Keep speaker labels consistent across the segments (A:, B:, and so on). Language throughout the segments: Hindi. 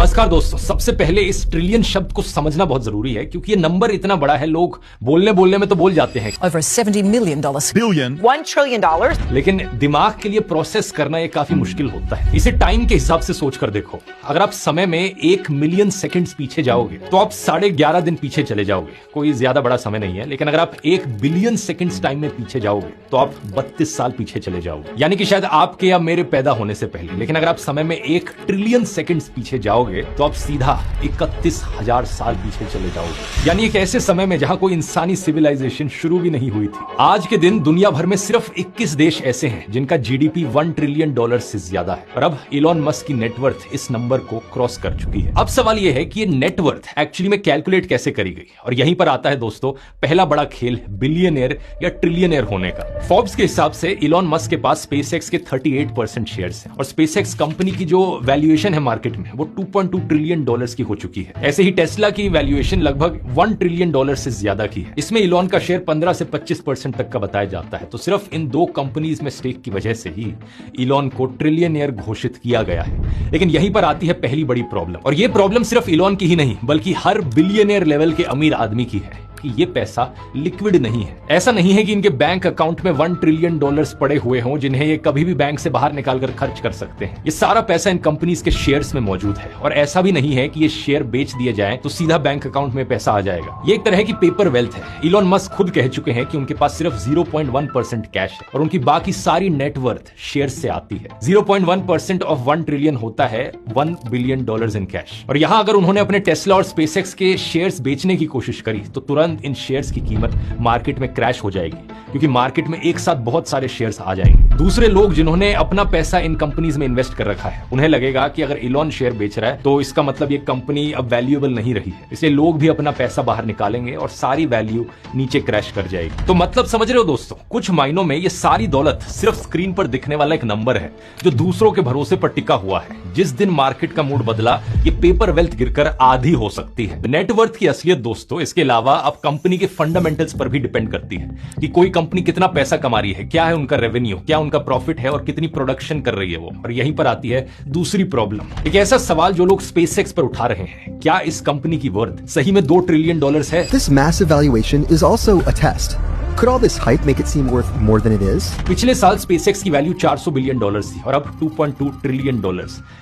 A: नमस्कार दोस्तों, सबसे पहले इस ट्रिलियन शब्द को समझना बहुत जरूरी है क्योंकि ये नंबर इतना बड़ा है, लोग बोलने में तो बोल जाते हैं
B: Over $70 million.
C: Billion.
D: $1 trillion.
A: लेकिन दिमाग के लिए प्रोसेस करना ये काफी मुश्किल होता है। इसे टाइम के हिसाब से सोच कर देखो, अगर आप समय में 1 मिलियन सेकंड्स पीछे जाओगे तो आप 11.5 दिन पीछे चले जाओगे। कोई ज्यादा बड़ा समय नहीं है, लेकिन अगर आप 1 बिलियन सेकंड्स टाइम में पीछे जाओगे तो आप 32 साल पीछे चले जाओगे, यानी कि शायद आपके या मेरे पैदा होने से पहले। लेकिन अगर आप समय में 1 ट्रिलियन सेकंड्स पीछे जाओगे तो आप सीधा 31,000 साल पीछे चले जाओगे, यानी एक ऐसे समय में जहां कोई इंसानी सिविलाइजेशन शुरू भी नहीं हुई थी। आज के दिन दुनिया भर में सिर्फ 21 देश ऐसे हैं जिनका जीडीपी $1 ट्रिलियन से ज्यादा है, और अब इलॉन मस्क की नेटवर्थ इस नंबर को क्रॉस कर चुकी है। अब सवाल यह है कि ये नेटवर्थ एक्चुअली में कैलकुलेट कैसे करी गई, और यहीं पर आता है दोस्तों पहला बड़ा खेल बिलियनियर या ट्रिलियनियर होने का। फोर्ब्स के हिसाब से इलॉन मस्क के पास स्पेसएक्स के 38% शेयर्स हैं, और स्पेसएक्स कंपनी की जो वैल्यूएशन है मार्केट में वो $2.2 ट्रिलियन की हो चुकी है। ऐसे ही टेस्ला की वैल्यूएशन लगभग $1 ट्रिलियन से ज्यादा की है। इसमें इलॉन का शेयर 15 से 25% तक का बताया जाता है। तो सिर्फ इन 2 कंपनीज में स्टेक की वजह से ही इलॉन को ट्रिलियनियर घोषित किया गया है। लेकिन यहीं पर आती है पहली बड़ी प्रॉब्लम, और यह प्रॉब्लम सिर्फ इलॉन की ही नहीं बल्कि हर बिलियनियर लेवल के अमीर आदमी की है कि ये पैसा लिक्विड नहीं है। ऐसा नहीं है कि इनके बैंक अकाउंट में $1 ट्रिलियन पड़े हुए हों जिन्हें ये कभी भी बैंक से बाहर निकालकर खर्च कर सकते हैं। ये सारा पैसा इन कंपनीज के शेयर्स में मौजूद है, और ऐसा भी नहीं है कि ये शेयर बेच दिए जाएं तो सीधा बैंक अकाउंट में पैसा आ जाएगा। ये एक तरह की पेपर वेल्थ है। इलॉन मस्क खुद कह चुके हैं कि उनके पास सिर्फ 0.1% कैश है, और उनकी बाकी सारी नेटवर्थ शेयर से आती है। 0.1% ऑफ 1 ट्रिलियन होता है $1 बिलियन इन कैश। और यहां अगर उन्होंने अपने टेस्ला और स्पेसएक्स के शेयर्स बेचने की कोशिश करी तो तुरंत इन शेयर्स की कीमत मार्केट में क्रैश हो जाएगी, क्योंकि मार्केट में एक साथ बहुत सारे शेयर्स आ जाएंगे। दूसरे लोग जिन्होंने अपना पैसा इन कंपनीज में इन्वेस्ट कर रखा है उन्हें लगेगा कि अगर इलॉन शेयर बेच रहा है तो इसका मतलब ये कंपनी अब वैल्यूएबल नहीं रही है, इसलिए लोग भी अपना पैसा बाहर निकालेंगे और सारी वैल्यू नीचे क्रैश कर जाएगी। तो मतलब समझ रहे हो दोस्तों, कुछ मायनों में ये सारी दौलत सिर्फ स्क्रीन पर दिखने वाला एक नंबर है जो दूसरों के भरोसे पर टिका हुआ है। जिस दिन मार्केट का मूड बदला ये पेपर वेल्थ गिरकर आधी हो सकती है। नेटवर्थ की असलियत दोस्तों इसके अलावा अब कंपनी के फंडामेंटल्स पर भी डिपेंड करती है कि कोई कंपनी कितना पैसा कमा रही है, क्या है उनका रेवेन्यू, क्या उनका प्रॉफिट है और कितनी प्रोडक्शन कर रही है वो। और यहीं पर आती है दूसरी प्रॉब्लम, एक ऐसा सवाल जो लोग स्पेसएक्स पर उठा रहे हैं, क्या इस कंपनी की वर्थ सही में $2 ट्रिलियन है?
C: This massive valuation is also a test. Could all this hype make it seem worth more than it is?
A: पिछले साल स्पेसएक्स की वैल्यू $400 बिलियन थी और अब $2.2 ट्रिलियन।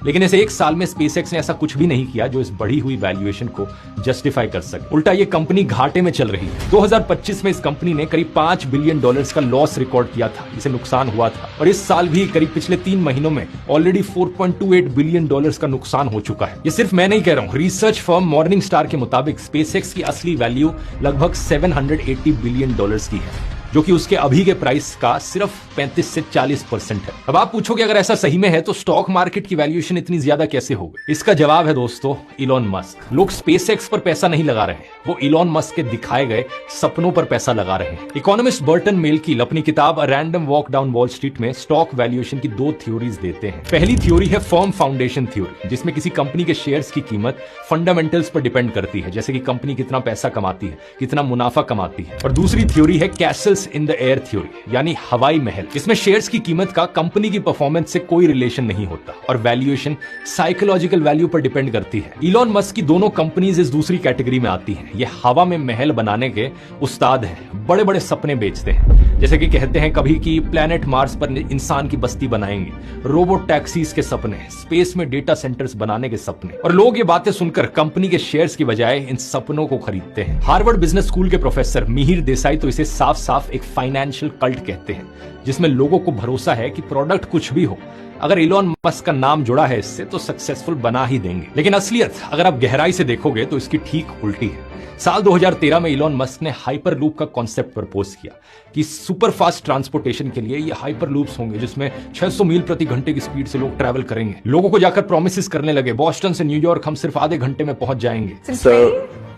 A: लेकिन ऐसे एक साल में स्पेसएक्स ने ऐसा कुछ भी नहीं किया जो इस बढ़ी हुई वैल्यूएशन को जस्टिफाई कर सके। उल्टा ये कंपनी घाटे में चल रही है। 2025 में इस कंपनी ने करीब $5 बिलियन का लॉस रिकॉर्ड किया था, इसे नुकसान हुआ था, और इस साल भी करीब पिछले 3 महीनों में ऑलरेडी $4.28 बिलियन का नुकसान हो चुका है। ये सिर्फ मैं नहीं कह रहा हूं, रिसर्च फर्म मॉर्निंग स्टार के मुताबिक स्पेसएक्स की असली वैल्यू लगभग $780 बिलियन की है, जो कि उसके अभी के प्राइस का सिर्फ 35 से 40% है। अब आप पूछोगे अगर ऐसा सही में है तो स्टॉक मार्केट की वैल्यूएशन इतनी ज्यादा कैसे हो गई? इसका जवाब है दोस्तों इलॉन मस्क। लोग स्पेसएक्स पर पैसा नहीं लगा रहे हैं, वो इलॉन मस्क के दिखाए गए सपनों पर पैसा लगा रहे हैं। इकोनॉमिस्ट बर्टन मेलकील अपनी किताब a random walk down wall street में स्टॉक वैल्यूएशन की 2 थ्योरीज देते हैं। पहली थ्योरी है फर्म फाउंडेशन थ्योरी, जिसमें किसी कंपनी के शेयर्स की कीमत फंडामेंटल्स पर डिपेंड करती है, जैसे कि कंपनी कितना पैसा कमाती है, कितना मुनाफा कमाती है। और दूसरी थ्योरी है Castle's in the air theory, यानी हवाई महल। इसमें शेयर्स की कीमत का कंपनी की परफॉर्मेंस से कोई रिलेशन नहीं होता और वैल्यूएशन साइकोलॉजिकल वैल्यू पर डिपेंड करती है। इलॉन मस्क की दोनों कंपनीज इस दूसरी कैटेगरी में आती हैं। ये हवा में महल बनाने के उस्ताद हैं, बड़े बड़े सपने बेचते हैं, जैसे कि कहते हैं कभी कि प्लेनेट मार्स पर इंसान की बस्ती बनाएंगे, रोबोट टैक्सीज के सपने, स्पेस में डेटा सेंटर्स बनाने के सपने। और लोग ये बातें सुनकर कंपनी के शेयर्स की बजाय इन सपनों को खरीदते हैं। हार्वर्ड बिजनेस स्कूल के प्रोफेसर मिहिर देसाई तो इसे साफ साफ एक फाइनेंशियल कल्ट कहते हैं, जिसमें लोगों को भरोसा है कि प्रोडक्ट कुछ भी हो, अगर इलॉन मस्क का नाम जुड़ा है इससे तो सक्सेसफुल बना ही देंगे। लेकिन असलियत अगर आप गहराई से देखोगे तो इसकी ठीक उल्टी है। साल 2013 में इलॉन मस्क ने हाइपर लूप का कॉन्सेप्ट प्रपोज किया कि सुपर फास्ट ट्रांसपोर्टेशन के लिए ये हाइपर लूप्स होंगे जिसमें 600 मील प्रति घंटे की स्पीड से लोग ट्रैवल करेंगे। लोगों को जाकर प्रोमिस करने लगे, बोस्टन से न्यूयॉर्क हम सिर्फ आधे घंटे में पहुंच जाएंगे।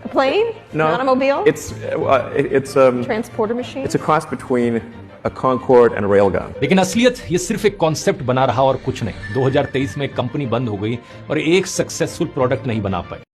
D: A plane?
E: No,
D: an automobile?
E: It's
D: Transporter machine?
E: it's a cross between a Concorde and a railgun.
A: लेकिन असलियत ये सिर्फ एक कॉन्सेप्ट बना रहा और कुछ नहीं। 2023 में एक कंपनी बंद हो गई और एक सक्सेसफुल प्रोडक्ट नहीं बना पाई।